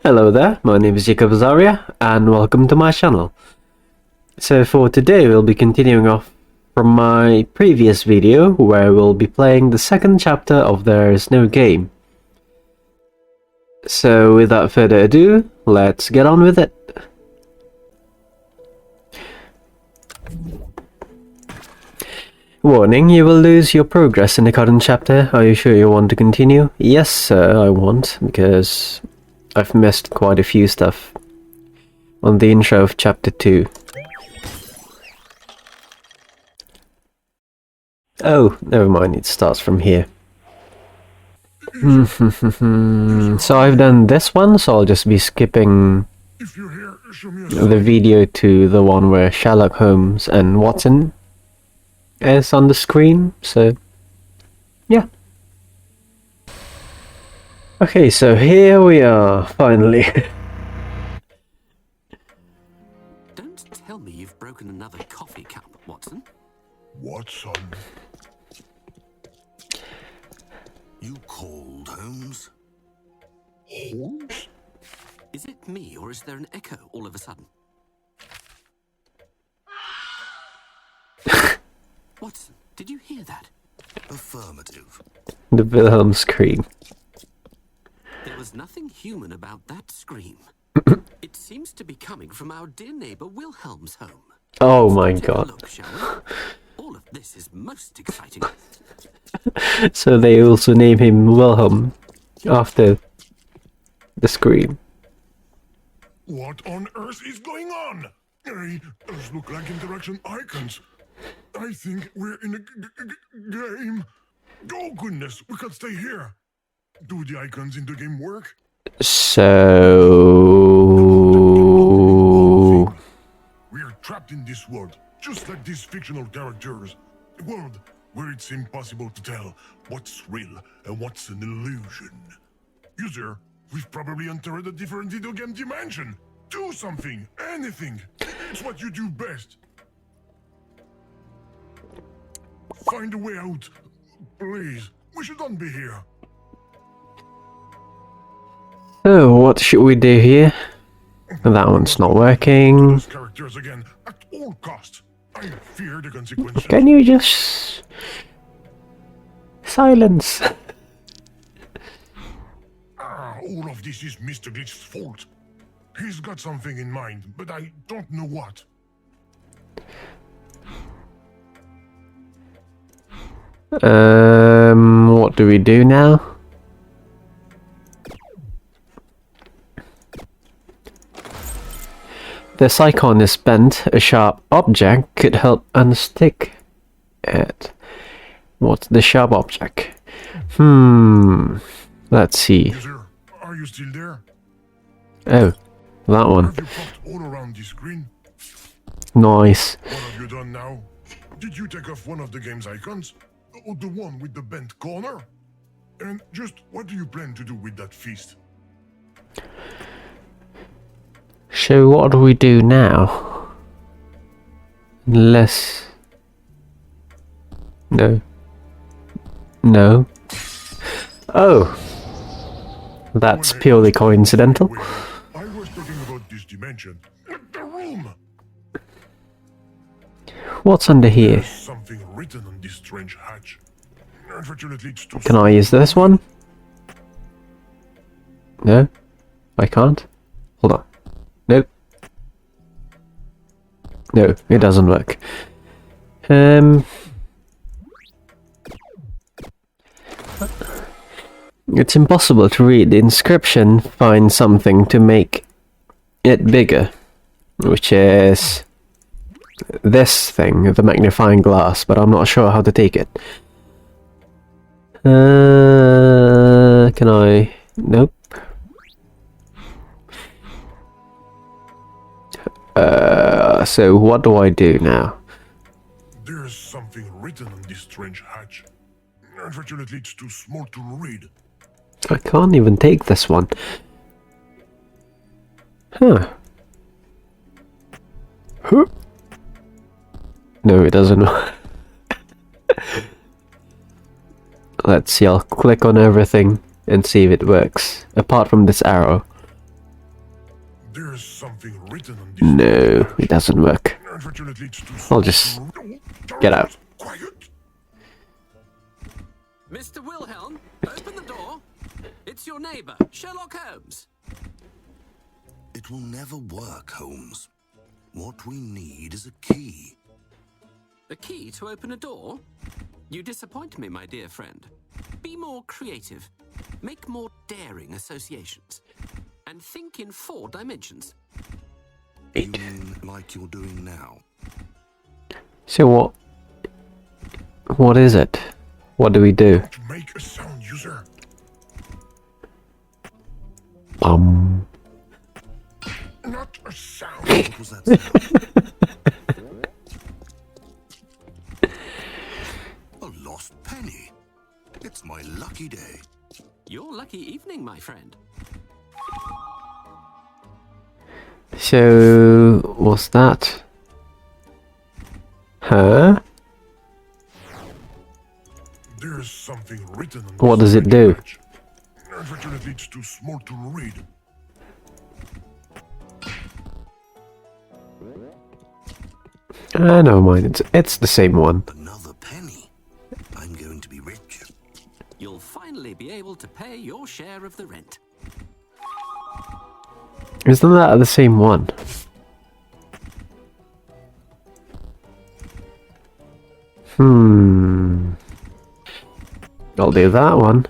Hello there, my name is Jacob Azaria, and welcome to my channel. So for today we'll be continuing off from my previous video, where we'll be playing the second chapter of There Is No Game. So without further ado, let's get on with it. Warning, you will lose your progress in the current chapter. Are you sure you want to continue? Yes sir, I want, because I've missed quite a few stuff on the intro of chapter 2. Oh, never mind, it starts from here. So I've done this one, so I'll just be skipping the video to the one where Sherlock Holmes and Watson is on the screen, so yeah. Okay, so here we are, finally. Don't tell me you've broken another coffee cup, Watson. Watson? You called, Holmes? Holmes? Is it me, or is there an echo all of a sudden? Watson, did you hear that? Affirmative. The Wilhelm scream. There was nothing human about that scream. It seems to be coming from our dear neighbor Wilhelm's home. Oh my Take a god. look, shall we? All of this is most exciting. So they also name him Wilhelm after the scream. What on earth is going on? Hey, those look like interaction icons. I think we're in a game. Oh goodness, we can't stay here. Do the icons in the game work? So We're trapped in this world, just like these fictional characters. A world where it's impossible to tell what's real and what's an illusion. User, we've probably entered a different video game dimension. Do something, anything. It's what you do best. Find a way out. Please, we shouldn't be here. So what should we do here? That one's not working. Those characters again, at all costs. I fear the consequences. Can you just silence? All of this is Mr. Glitch's fault. He's got something in mind, but I don't know what. What do we do now? This icon is bent. A sharp object could help unstick it. What's the sharp object? Let's see. User, are you still there? Oh, that one. Have you popped all around the screen? Nice. What have you done now? Did you take off one of the game's icons? Or the one with the bent corner? And just what do you plan to do with that fist? So what do we do now? Unless... No. No. Oh! That's purely coincidental. Wait, I was talking about this dimension. The room! What's under here? There's something written on this strange hatch. Unfortunately, it's too Can I use this one? No? I can't? Hold on. Nope. No, it doesn't work. It's impossible to read the inscription. Find something to make it bigger, which is this thing, the magnifying glass, but I'm not sure how to take it. Can I? Nope. So what do I do now? There's something written on this strange hatch. Unfortunately, it's too small to read. I can't even take this one. Huh. No, it doesn't. Let's see, I'll click on everything and see if it works. Apart from this arrow. There's something written on this. No, it doesn't work. Unfortunately, it's too I'll small just to- get out. Quiet. Mr. Wilhelm, open the door. It's your neighbor, Sherlock Holmes. It will never work, Holmes. What we need is a key. A key to open a door? You disappoint me, my dear friend. Be more creative. Make more daring associations. And think in 4 dimensions. You mean like you're doing now? So what is it? What do we do? To make a sound, user. Not a sound. What was that sound? A lost penny. It's my lucky day. Your lucky evening, my friend. So, what's that? Huh? There's something written on What this does it do? badge. Unfortunately, it's too small to read. Never mind. It's the same one. Another penny. I'm going to be rich. You'll finally be able to pay your share of the rent. Isn't that the same one? I'll do that one.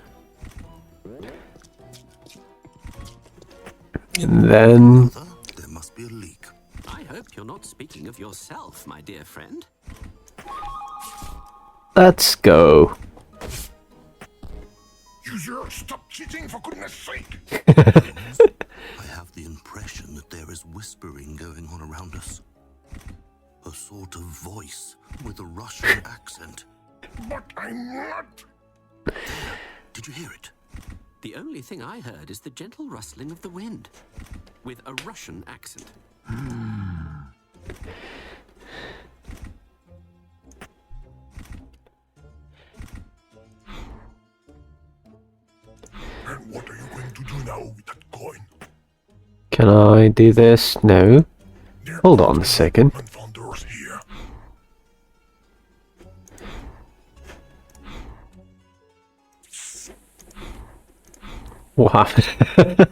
And then... Mother, there must be a leak. I hope you're not speaking of yourself, my dear friend. let's go. User, stop cheating for goodness sake! I have the impression that there is whispering going on around us. A sort of voice with a Russian accent. But I'm not! Did you hear it? The only thing I heard is the gentle rustling of the wind, with a Russian accent. And what are you going to do now with that coin? Can I do this? No. There Hold are on a no second. founders here. What happened?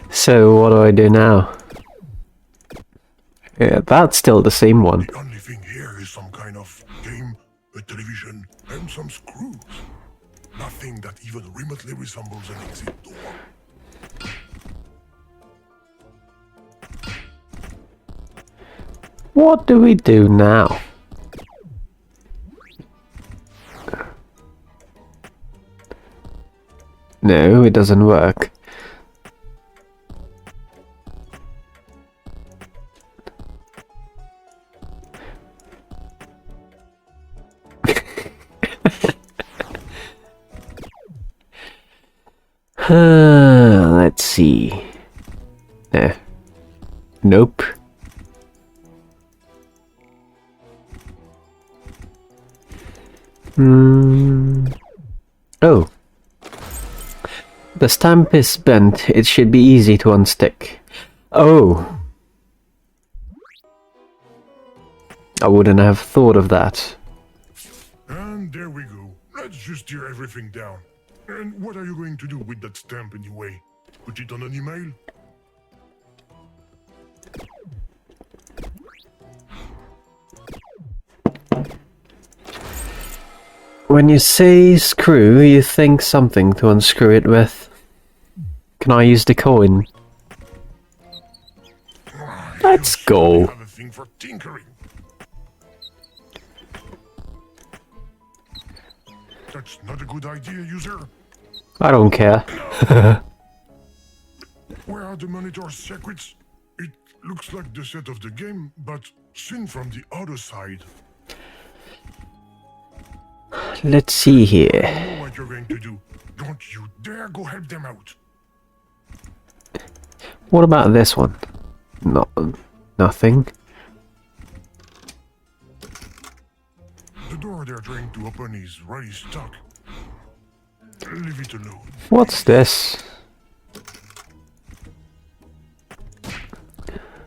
So what do I do now? Yeah, that's still the same one. The only thing here is some kind of game, a television, and some screws. Nothing that even remotely resembles an exit door. What do we do now? No, it doesn't work. Let's see. No. Nope. Oh. The stamp is bent. It should be easy to unstick. Oh. I wouldn't have thought of that. And there we go. Let's just tear everything down. And what are you going to do with that stamp anyway? Put it on an email? When you say screw, you think something to unscrew it with. Can I use the coin? Let's You go. have a thing for tinkering. That's not a good idea, user. I don't care. Where are the monitor's secrets? It looks like the set of the game, but seen from the other side. Let's see here. I know what you're going to do. Don't you dare go help them out. What about this one? No, nothing. The door they're trying to open is really stuck. Leave it alone. What's this?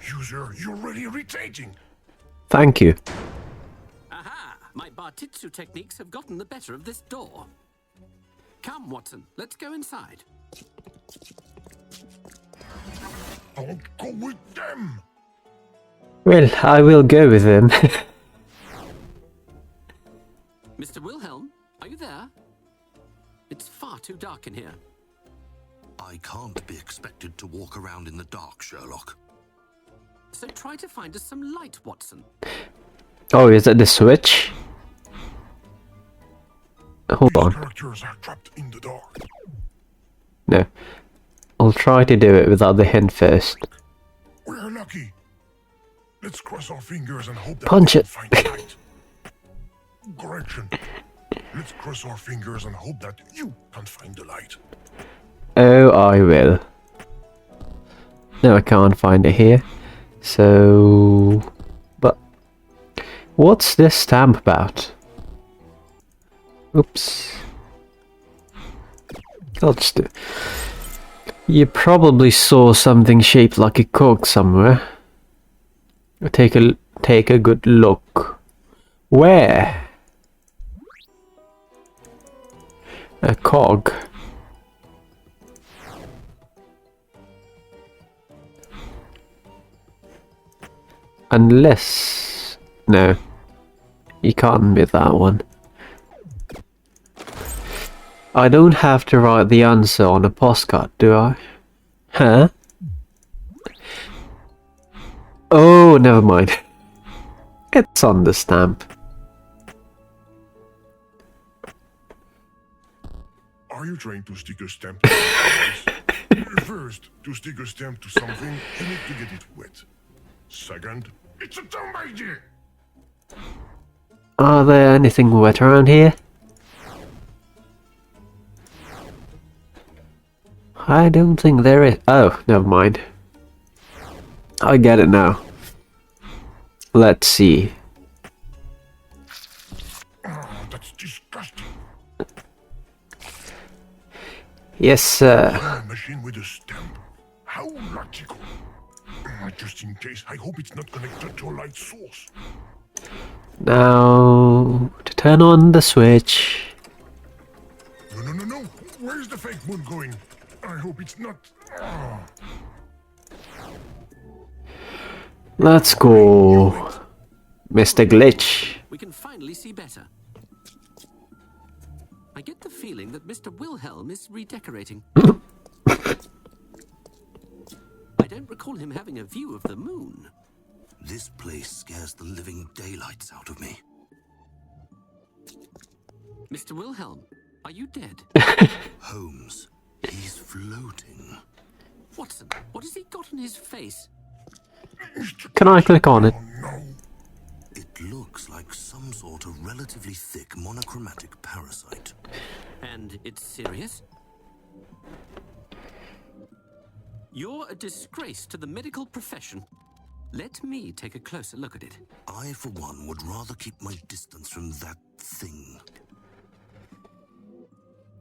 User, you're really irritating. Thank you. Aha! My Bartitsu techniques have gotten the better of this door. Come, Watson, let's go inside. Don't go with them. Well, I will go with them. Mr. Wilhelm, are you there? It's far too dark in here. I can't be expected to walk around in the dark, Sherlock. So try to find us some light, Watson. Oh, is it the switch? Hold These on. characters are trapped in the dark. No. I'll try to do it without the hint first. We're lucky. Let's cross our fingers and hope that Punch we it. can find light. Correction. Let's cross our fingers and hope that you can find the light. Oh, I will. No, I can't find it here. So... But... What's this stamp about? Oops. I'll just do... You probably saw something shaped like a cog somewhere. Take a good look. Where? A cog. Unless... No. You can't be that one. I don't have to write the answer on a postcard, do I? Huh? Oh, never mind. It's on the stamp. Are you trying to stick a stamp to something? First, to stick a stamp to something, you need to get it wet. Second, it's a dumb idea. Are there anything wet around here? I don't think there is. Oh, never mind. I get it now. Let's see. Oh, that's disgusting. Yes, sir. A machine with a stamp. How logical. Just in case, I hope it's not connected to a light source. Now, to turn on the switch. No. Where's the fake moon going? I hope it's not... Oh. Let's go. Mr. Glitch. We can finally see better. I get the feeling that Mr. Wilhelm is redecorating. I don't recall him having a view of the moon. This place scares the living daylights out of me. Mr. Wilhelm, are you dead? Holmes, he's floating. Watson, what has he got on his face? Can I click on it? Oh no. It looks like some sort of relatively thick monochromatic parasite. And it's serious? You're a disgrace to the medical profession. Let me take a closer look at it. I, for one, would rather keep my distance from that thing.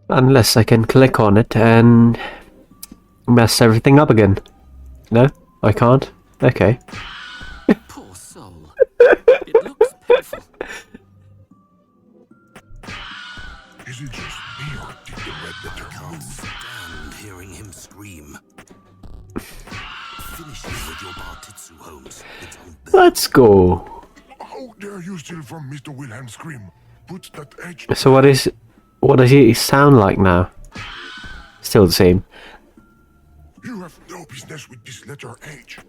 Unless I can click on it and mess everything up again. No, I can't. Okay. Poor soul. It looks painful. Is it just me or did the red letter Can't move? stand hearing him scream. Finish him with your Bartitsu, Holmes. It's unbearable. Let's go. How dare you steal from Mr. Wilhelm Scream? Put that edge... So what does he sound like now? Still the same. You have no business with this letter H.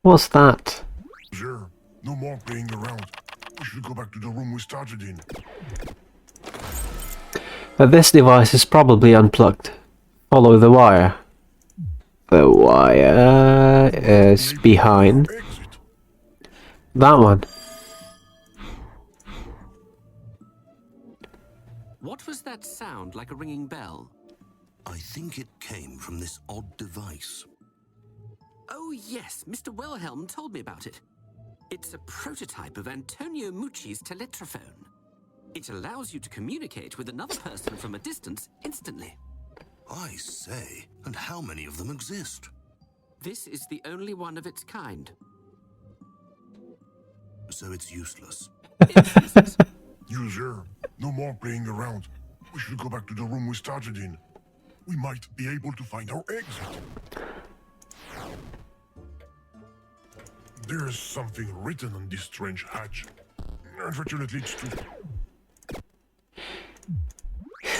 What's that? Sir, no more playing around. We should go back to the room we started in. This device is probably unplugged. Follow the wire. The wire is behind Exit. that one. What was that sound like a ringing bell? I think it came from this odd device. Oh yes, Mr. Wilhelm told me about it. It's a prototype of Antonio Mucci's teletrophone. It allows you to communicate with another person from a distance instantly. I say, and how many of them exist? This is the only one of its kind. So it's useless. It's useless. User, no more playing around. We should go back to the room we started in. We might be able to find our exit. There's something written on this strange hatch. Unfortunately, it's too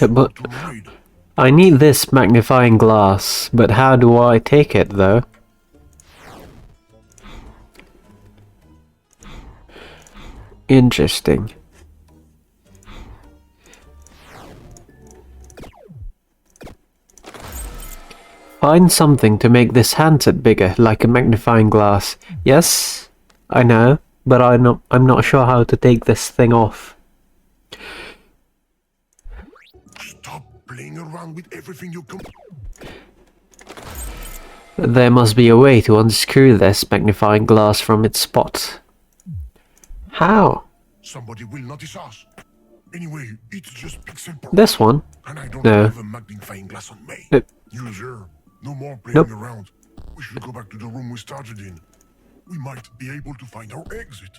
But to read. I need this magnifying glass, but how do I take it though? Interesting. Find something to make this handset bigger, like a magnifying glass. Yes, I know, but I'm not sure how to take this thing off. Stop playing around with everything you come. There must be a way to unscrew this magnifying glass from its spot. How? Somebody will notice us. Anyway, it's just pixel perfect. This one? And I don't No. have a magnifying glass on me. Nope. User, no more playing Nope. around. We should go back to the room we started in. We might be able to find our exit.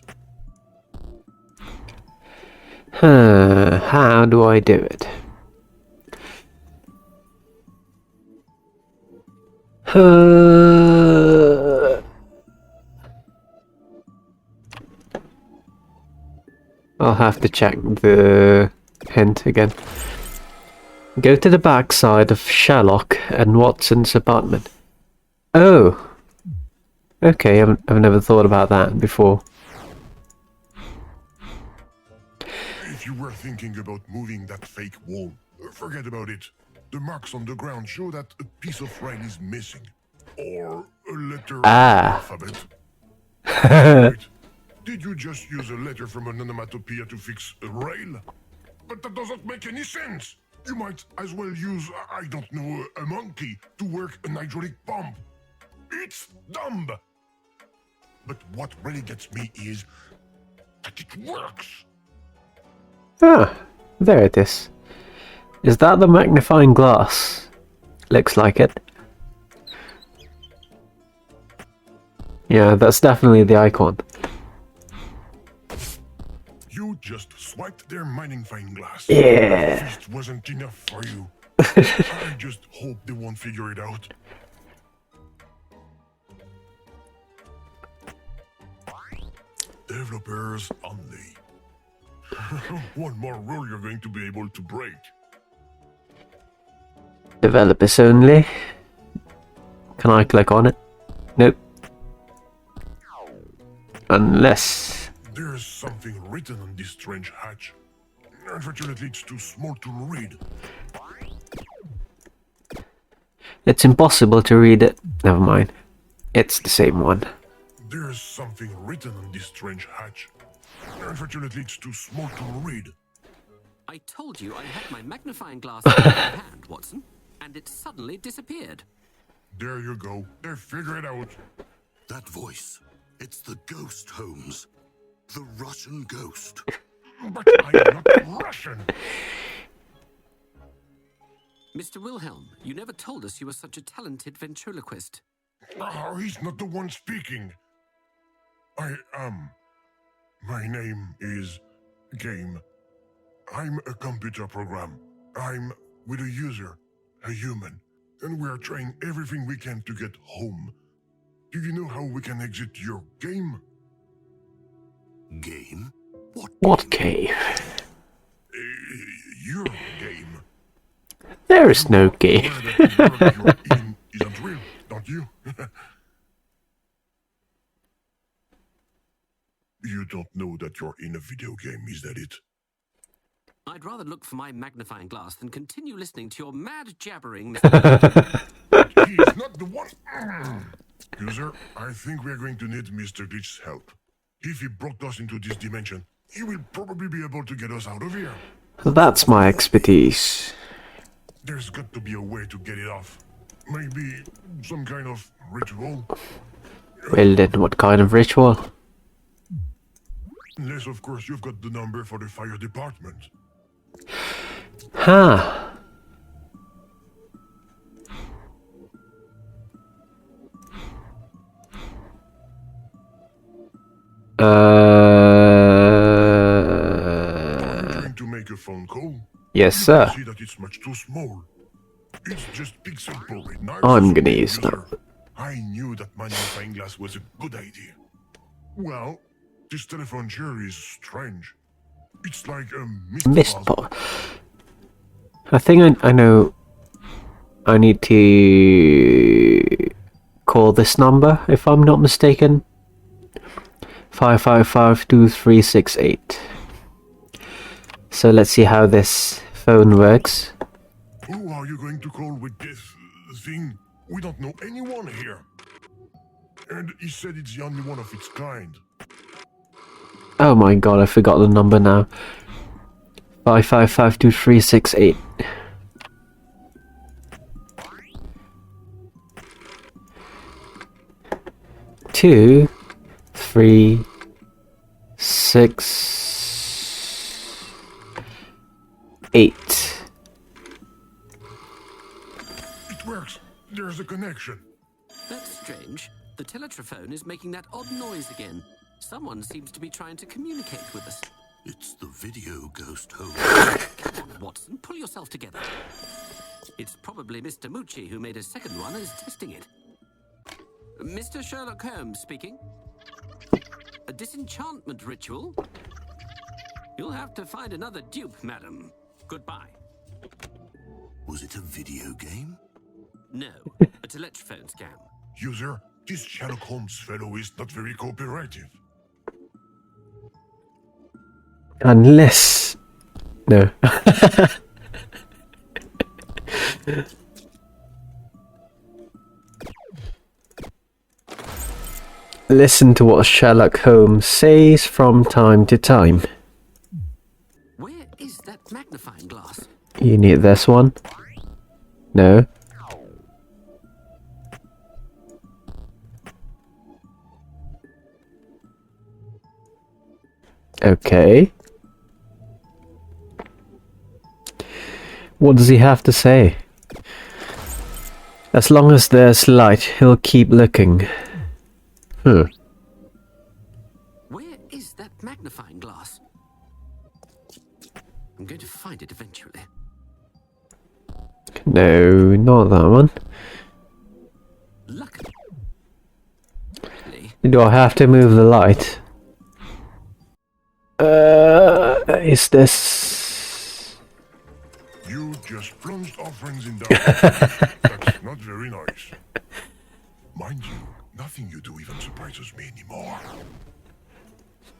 How do I do it? I'll have to check the hint again. Go to the back side of Sherlock and Watson's apartment. Oh! Okay, I've never thought about that before. If you were thinking about moving that fake wall, forget about it. The marks on the ground show that a piece of rail is missing. Or a letter Ah. of the alphabet. Wait, did you just use a letter from an onomatopoeia to fix a rail? But that doesn't make any sense. You might as well use, I don't know, a monkey to work an hydraulic pump. It's dumb. But what really gets me is that it works. Ah, there it is. Is that the magnifying glass? Looks like it. Yeah, that's definitely the icon. You just swiped their magnifying glass. Yeah. Fist wasn't enough for you. I just hope they won't figure it out. Developers only. One more rule you're going to be able to break. Developers only. Can I click on it? Nope. Unless... There's something written on this strange hatch. Unfortunately, it's too small to read. It's impossible to read it. Never mind. It's the same one. There's something written on this strange hatch. Unfortunately, it's too small to read. I told you I had my magnifying glass in my hand, Watson, and it suddenly disappeared. There you go. They figure it out. That voice. It's the ghost, Holmes. The Russian ghost. But I'm not Russian. Mr. Wilhelm, you never told us you were such a talented ventriloquist. Oh, he's not the one speaking. I am. My name is Game. I'm a computer program. I'm with a user, a human, and we are trying everything we can to get home. Do you know how we can exit your game? Game? What cave? Your game. There is no cave. Aware that the world you're in isn't real, don't you? You don't know that you're in a video game, is that it? I'd rather look for my magnifying glass than continue listening to your mad jabbering, Mr. He's not the one. User, I think we're going to need Mr. Glitch's help. If he brought us into this dimension, he will probably be able to get us out of here. That's my expertise. There's got to be a way to get it off. Maybe some kind of ritual. Well then, what kind of ritual? Unless, of course, you've got the number for the fire department. Ha! Are you trying to make a phone call? Yes, You sir. can see that it's much too small. It's just pixel perfect. Nice I'm gonna zoom, use user. that. I knew that magnifying glass was a good idea. Well, this telephone chair is strange. It's like a Mist puzzle. pot. I think I know. I need to call this number, if I'm not mistaken. 555-2368. So let's see how this phone works. Who are you going to call with this thing? We don't know anyone here. And he said it's the only one of its kind. Oh my god, I forgot the number now. 555-2368. Two, 3, 6, 8. It works. There's a connection. That's strange. The teletrophone is making that odd noise again. Someone seems to be trying to communicate with us. It's the video ghost, Holmes. Come on, Watson, pull yourself together. It's probably Mr. Mucci who made a second one and is testing it. Mr. Sherlock Holmes speaking. A disenchantment ritual? You'll have to find another dupe, madam. Goodbye. Was it a video game? No, a teletrophone scam. User, this Sherlock Holmes fellow is not very cooperative. Unless... No. Listen to what Sherlock Holmes says from time to time. Where is that magnifying glass? You need this one? No. Okay. What does he have to say? As long as there's light, he'll keep looking. Where is that magnifying glass? I'm going to find it eventually. No, not that one. Luckily, Do I have to move the light? Is this... You just plunged our friends in darkness. That's not very nice. Mind you, nothing you do even surprises me anymore.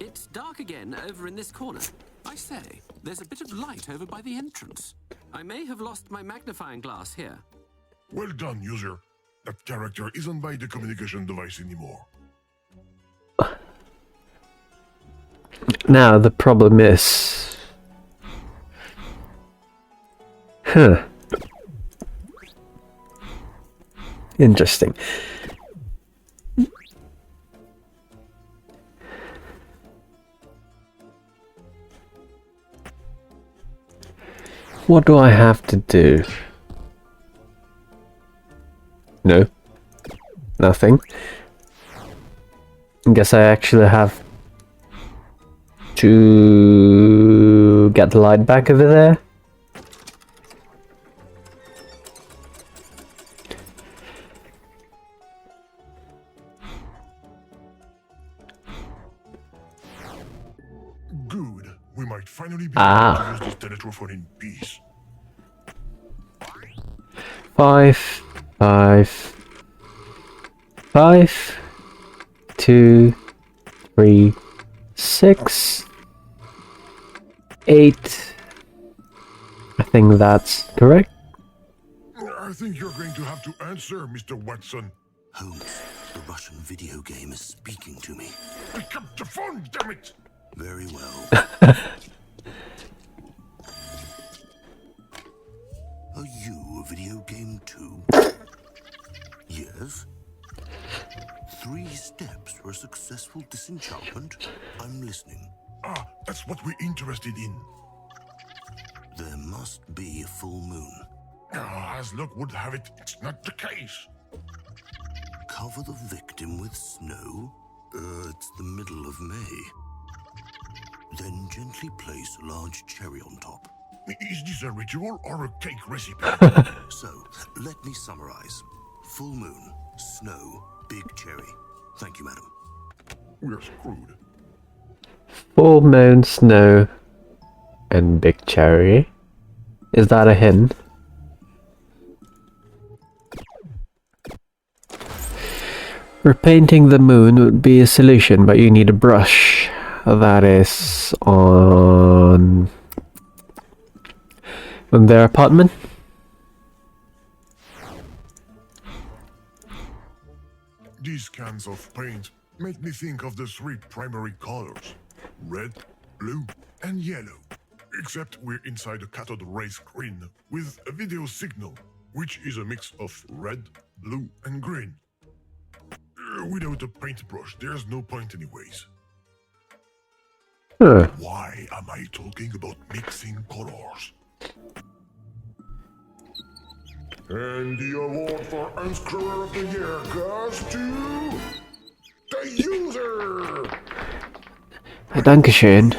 it's dark again over in this corner. I say, there's a bit of light over by the entrance. I may have lost my magnifying glass here. Well done, user. That character isn't by the communication device anymore. Now the problem is... Interesting. What do I have to do? No. Nothing. Guess I actually have to get the light back over there. Good. We might finally be able to use this teletrophone in peace. 5, 2, 3, 6, 8. I think that's correct. I think you're going to have to answer, Mr. Watson. Holmes, the Russian video game is speaking to me. Pick up the phone, damn it! Very well. Are you a video game too? Yes. 3 steps for a successful disenchantment? I'm listening. Ah, that's what we're interested in. There must be a full moon. Ah, as luck would have it, it's not the case. Cover the victim with snow? It's the middle of May. Then gently place a large cherry on top. Is this a ritual or a cake recipe? So, let me summarize. Full moon, snow, big cherry. Thank you, madam. We're screwed. Full moon, snow, and big cherry. Is that a hint? Repainting the moon would be a solution, but you need a brush. That is on their apartment. These cans of paint make me think of the three primary colors: red, blue, and yellow. Except we're inside a cathode ray screen with a video signal, which is a mix of red, blue, and green. Without a paintbrush, there's no point anyways. Huh. Why am I talking about mixing colors? And the award for Unscrewer of the Year goes to the user! Dankeschön.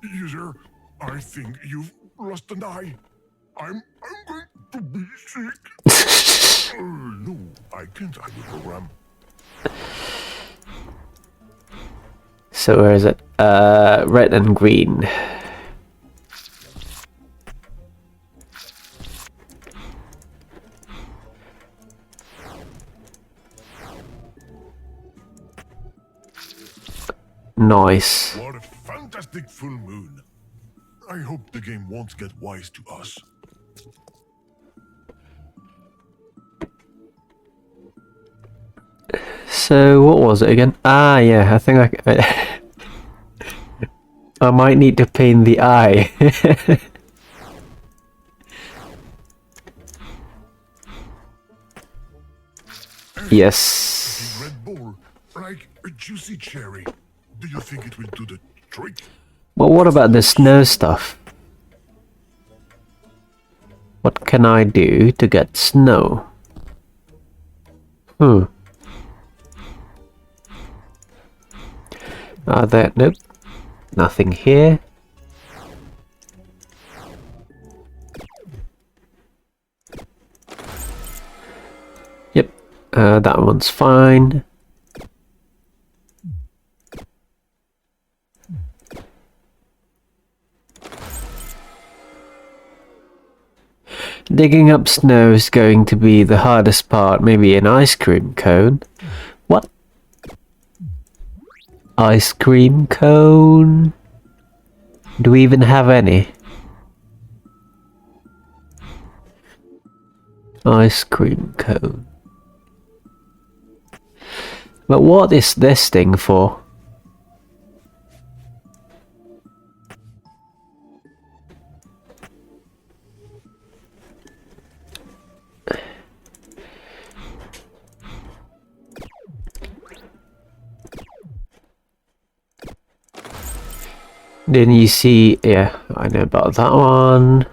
User, I think you've lost an eye. I'm going to be sick. No, I can't hide the program. So where is it? Red and green. Nice. What a fantastic full moon. I hope the game won't get wise to us. So what was it again? Ah, yeah, I think I might need to paint the eye. Yes. Red Bull, like a juicy cherry. Do you think it will do the trick? Well, what about the snow stuff? What can I do to get snow? Are there... Nope. Nothing here. Yep. That one's fine. Digging up snow is going to be the hardest part. Maybe an ice cream cone. What? Ice cream cone? Do we even have any? Ice cream cone. But what is this thing for? Then you see, yeah, I know about that one.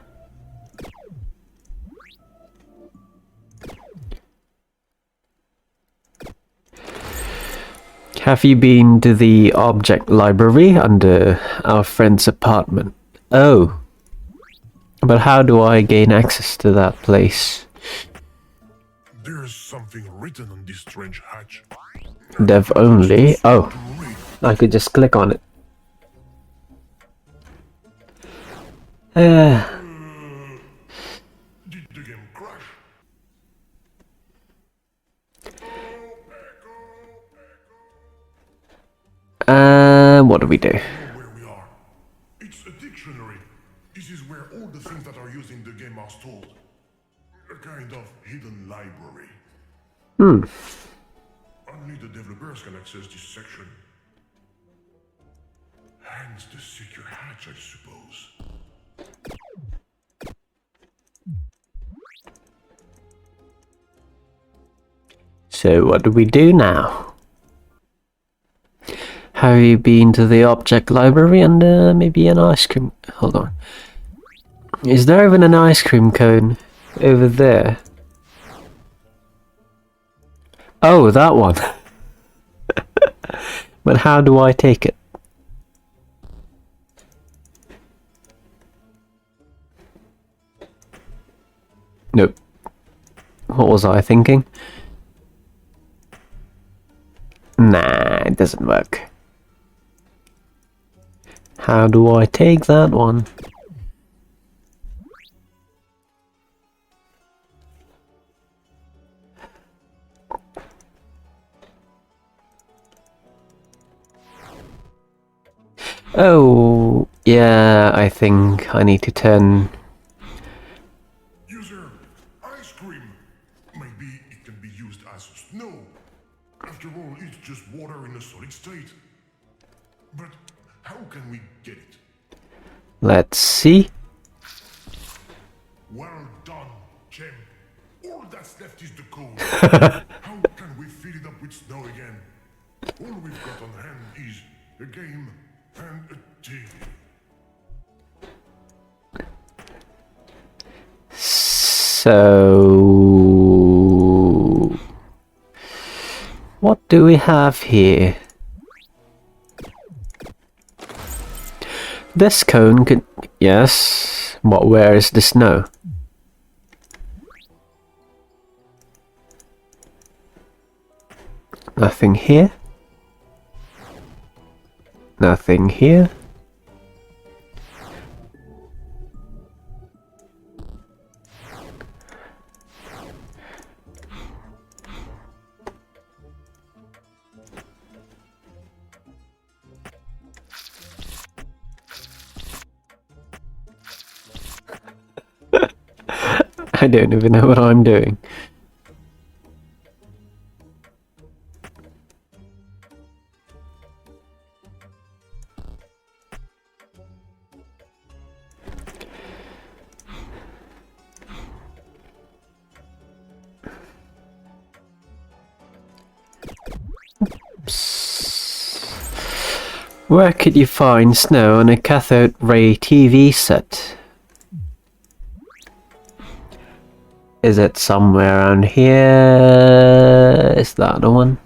Have you been to the object library under our friend's apartment? Oh. But how do I gain access to that place? There's something written on this strange hatch. Dev only? Oh. I could just click on it. Did the game crash? What do we do? Where we are. It's a dictionary. This is where all the things that are used in the game are stored. A kind of hidden library. Only the developers can access this section. Hence the secure hatch, I suppose. So what do we do now? How have you been to the object library and maybe an ice cream? Hold on. Is there even an ice cream cone over there? Oh, that one. But how do I take it? Nope. What was I thinking? Nah, it doesn't work. How do I take that one? Oh, yeah, I think I need to turn... User, ice cream. Maybe it can be used as snow. After all, it's just water in a solid state. But how can we get it? Let's see. Well done, Chem. All that's left is the code. How can we fill it up with snow again? All we've got on hand is a game and a TV. So... what do we have here? This cone could... yes, but where is the snow? Nothing here. Nothing here. I don't even know what I'm doing. Where could you find snow on a cathode ray TV set? Is it somewhere around here? Is that the one?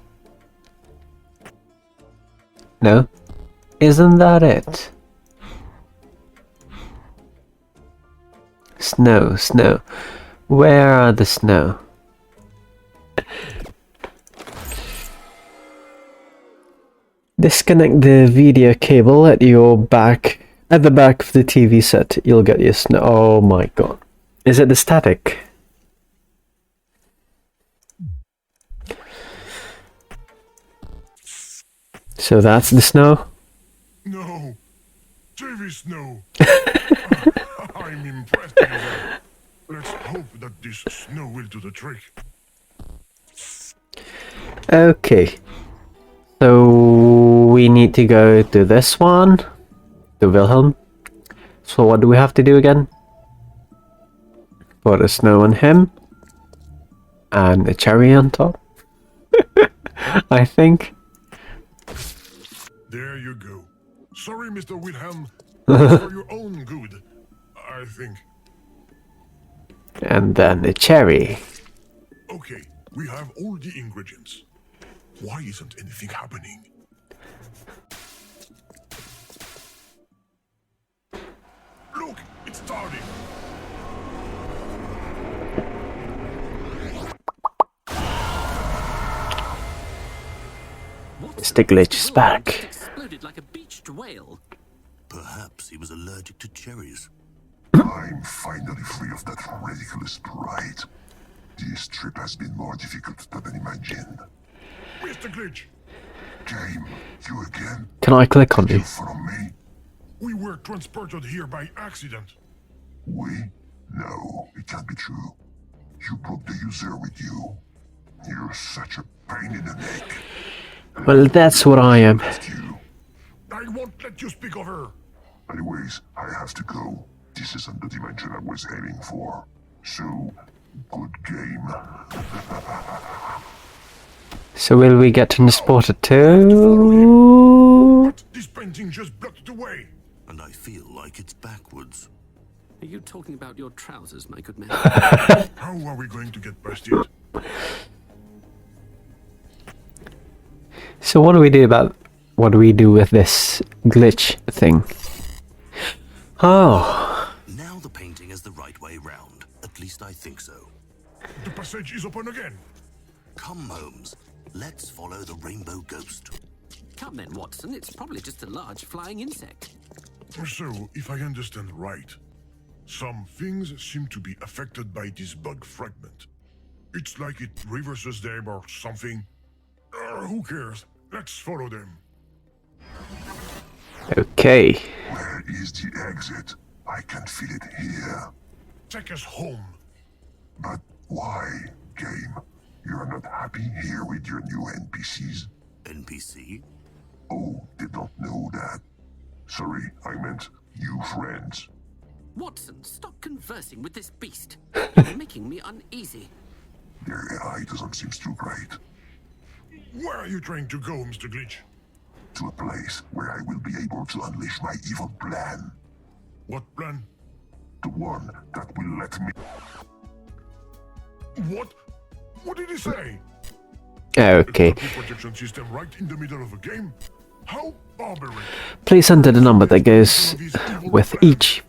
No? Isn't that it? Snow, snow. Where are the snow? Disconnect the video cable at your back, at the back of the TV set. You'll get your snow. Oh my god. Is it the static? So that's the snow? No, TV snow. I'm impressed. User. Let's hope that this snow will do the trick. Okay. So we need to go to this one, to Wilhelm. So what do we have to do again? Put a snow on him. And a cherry on top. I think. There you go. Sorry, Mr. Wilhelm. It's for your own good, I think. And then a cherry. Okay, we have all the ingredients. Why isn't anything happening? Look, it's starting. It's the glitch is back. Exploded like a beached whale. Perhaps he was allergic to cherries. I'm finally free of that ridiculous pride. This trip has been more difficult than imagined. Mr. Glitch! Game, you again? Can I click on you? From me? We were transported here by accident. We? No, it can't be true. You brought the user with you. You're such a pain in the neck. Well, that's what I am. I won't let you speak of her. Anyways, I have to go. This isn't the dimension I was aiming for. So, good game. So will we get transported too? This painting just blocked the way. And I feel like it's backwards. Are you talking about your trousers, my good man? How are we going to get past it? So what do we do with this glitch thing? Oh, Now the painting is the right way round. At least I think so. The passage is open again. Come, Holmes. Let's follow the rainbow ghost. Come then, Watson. It's probably just a large flying insect. So, if I understand right, some things seem to be affected by this bug fragment. It's like it reverses them or something. Who cares? Let's follow them. okay. Where is the exit? I can feel it here. Take us home. But why, game? You're not happy here with your new NPCs? NPC? Oh, did not know that. Sorry, I meant you friends. Watson, stop conversing with this beast. You're making me uneasy. Their AI doesn't seem too great. Where are you trying to go, Mr. Glitch? To a place where I will be able to unleash my evil plan. What plan? The one that will let me... What? What did he say? Okay. A protection system right in the middle of a game? How barbaric. Please enter the number that goes with each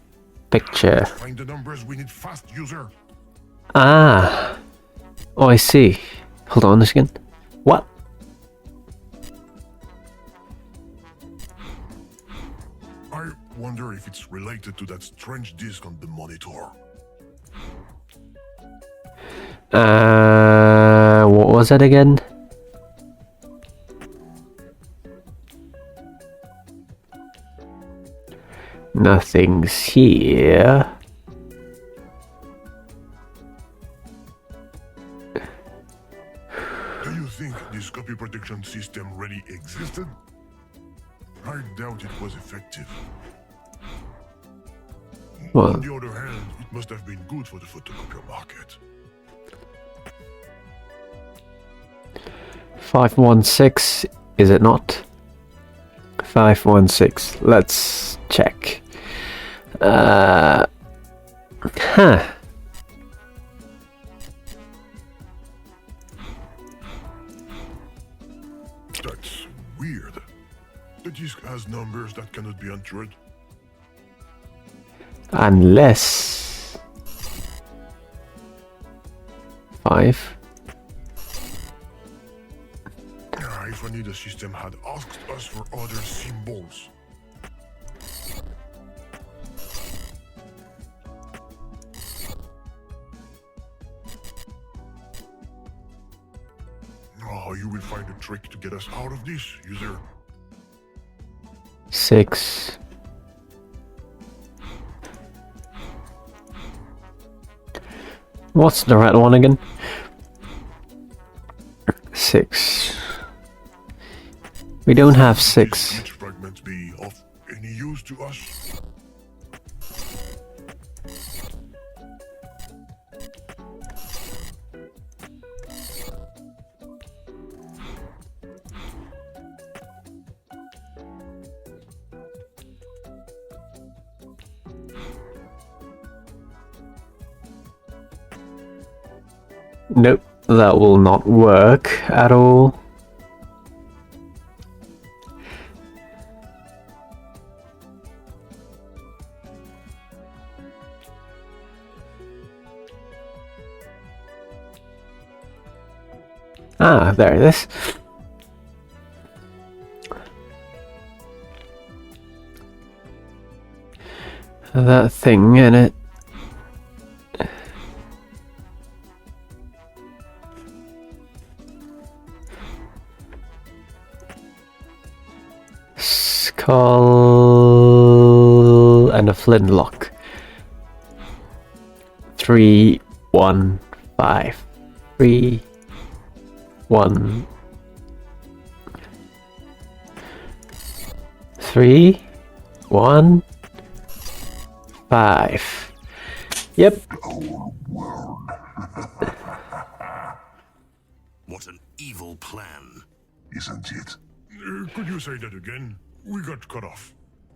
picture. Find the numbers we need fast, user. Ah. Oh, I see. Hold on a second. What? I wonder if it's related to that strange disc on the monitor. What was it again? Nothing's here. Do you think this copy protection system really existed? I doubt it was effective. Well, On the other hand, it must have been good for the photocopier market. 516, is it not? 516. Let's check. Huh. That's weird. The disk has numbers that cannot be entered. Unless 5. If only the system had asked us for other symbols. Oh, you will find a trick to get us out of this, user. 6. What's the red one again? 6. We don't have 6. Which fragments be of any use to us? Nope, that will not work at all. Ah, there it is. That thing in it. Skull and a flintlock. 3, 1, 5. 3, 1, 3, 1, 5. Yep. What an evil plan. Isn't it? Could you say that again? We got cut off.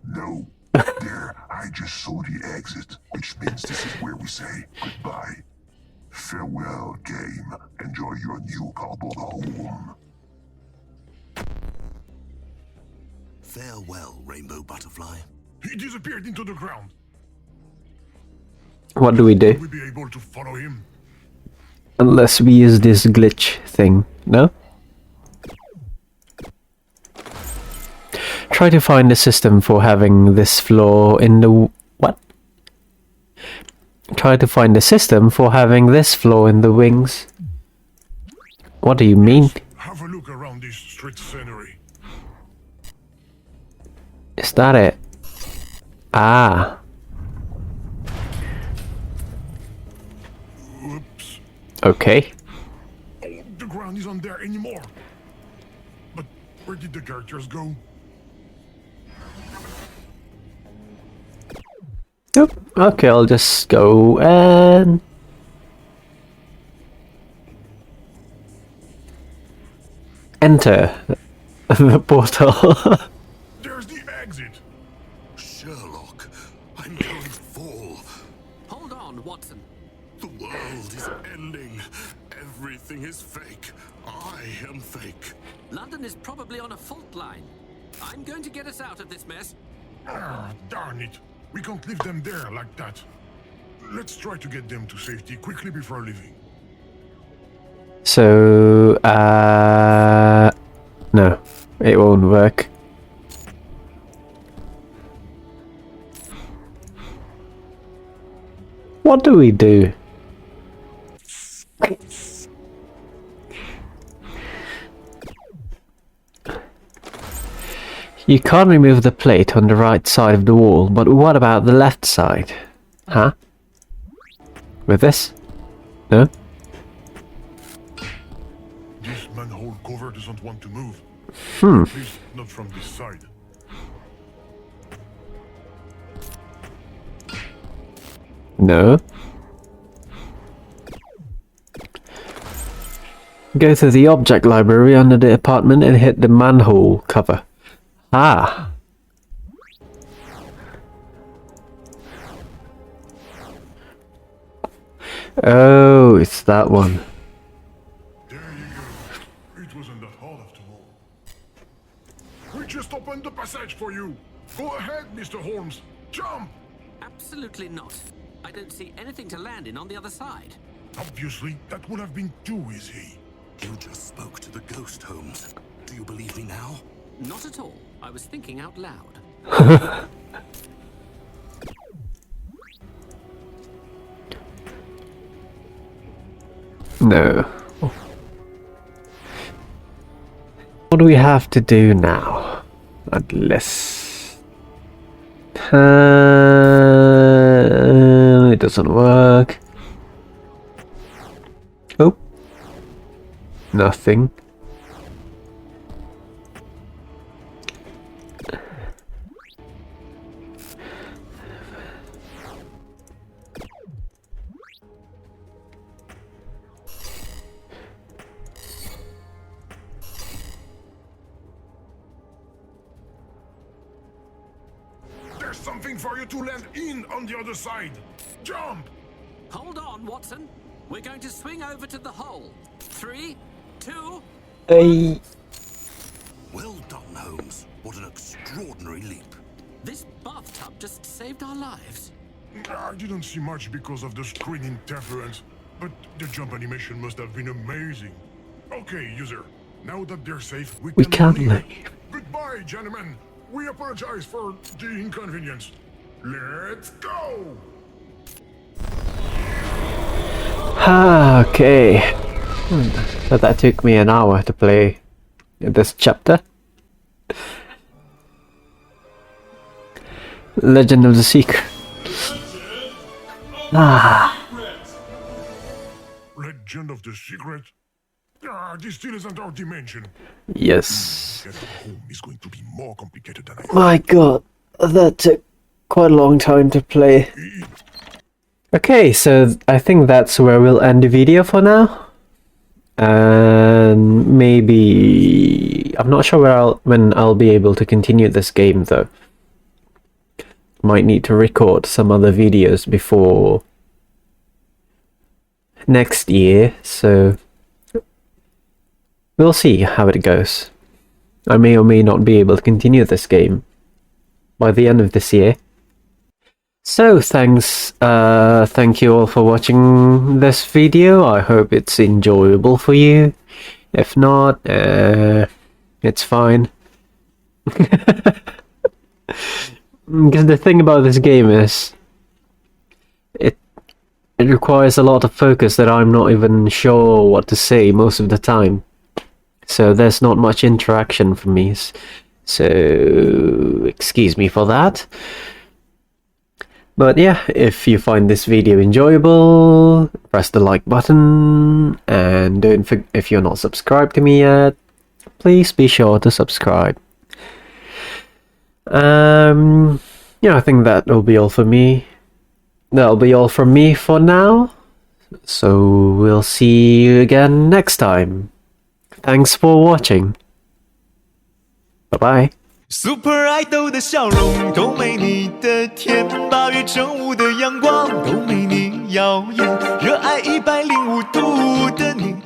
No. There, I just saw the exit, which means this is where we say goodbye. Farewell, game. Enjoy your new cardboard home. Farewell, Rainbow Butterfly. He disappeared into the ground. What do we do? Will we be able to follow him? Unless we use this glitch thing, no? Try to find a system for having this flaw in the... what? Try to find a system for having this flaw in the wings. What do you mean? Have a look around this street scenery. Is that it? Ah. Oops. Okay. Oh, the ground isn't there anymore. But where did the characters go? Nope. Okay, I'll just go and... enter the portal. There's the exit. Sherlock, I'm going to fall. Hold on, Watson. The world is ending. Everything is fake. I am fake. London is probably on a fault line. I'm going to get us out of this mess. Ah, darn it. We can't leave them there like that. Let's try to get them to safety quickly before leaving. So, no, it won't work. What do we do? You can't remove the plate on the right side of the wall, but what about the left side? Huh? With this? No? This manhole cover doesn't want to move. Hmm. At least not from this side. No. Go to the object library under the apartment and hit the manhole cover. Ah. Oh, it's that one. There you go. It wasn't that hard after all. We just opened the passage for you. Go ahead, Mr. Holmes. Jump! Absolutely not. I don't see anything to land in on the other side. Obviously, that would have been too easy. You just spoke to the ghost, Holmes. Do you believe me now? Not at all. I was thinking out loud. No. What do we have to do now? Unless... it doesn't work. Oh. Nothing. There's something for you to land in on the other side. Jump! Hold on, Watson. We're going to swing over to the hole. 3, 2... Hey. Well done, Holmes. What an extraordinary leap. This bathtub just saved our lives. I didn't see much because of the screen interference, but the jump animation must have been amazing. Okay, user. Now that they're safe, we can't leave. leave. Goodbye, gentlemen. We apologize for the inconvenience. Let's go! Ah, okay. So that took me an hour to play this chapter. Legend of the Secret. Ah. Legend of the Secret? Ah, this still isn't our dimension. Yes. Getting home is going to be more complicated than I thought. My god, that took quite a long time to play. Okay, so I think that's where we'll end the video for now. And maybe see. I'm not sure when I'll be able to continue this game though. Might need to record some other videos before next year, so we'll see how it goes. I may or may not be able to continue this game by the end of this year. So thank you all for watching this video. I hope it's enjoyable for you. If not, it's fine. Because the thing about this game is it requires a lot of focus that I'm not even sure what to say most of the time. So there's not much interaction for me. So excuse me for that. But yeah, if you find this video enjoyable, press the like button, and if you're not subscribed to me yet, please be sure to subscribe. Yeah, I think that will be all for me. That'll be all from me for now. So we'll see you again next time. Thanks for watching. Bye bye. Super Idol 的笑容都没你的甜，8月正午的阳光都没你耀眼，热爱105度的你。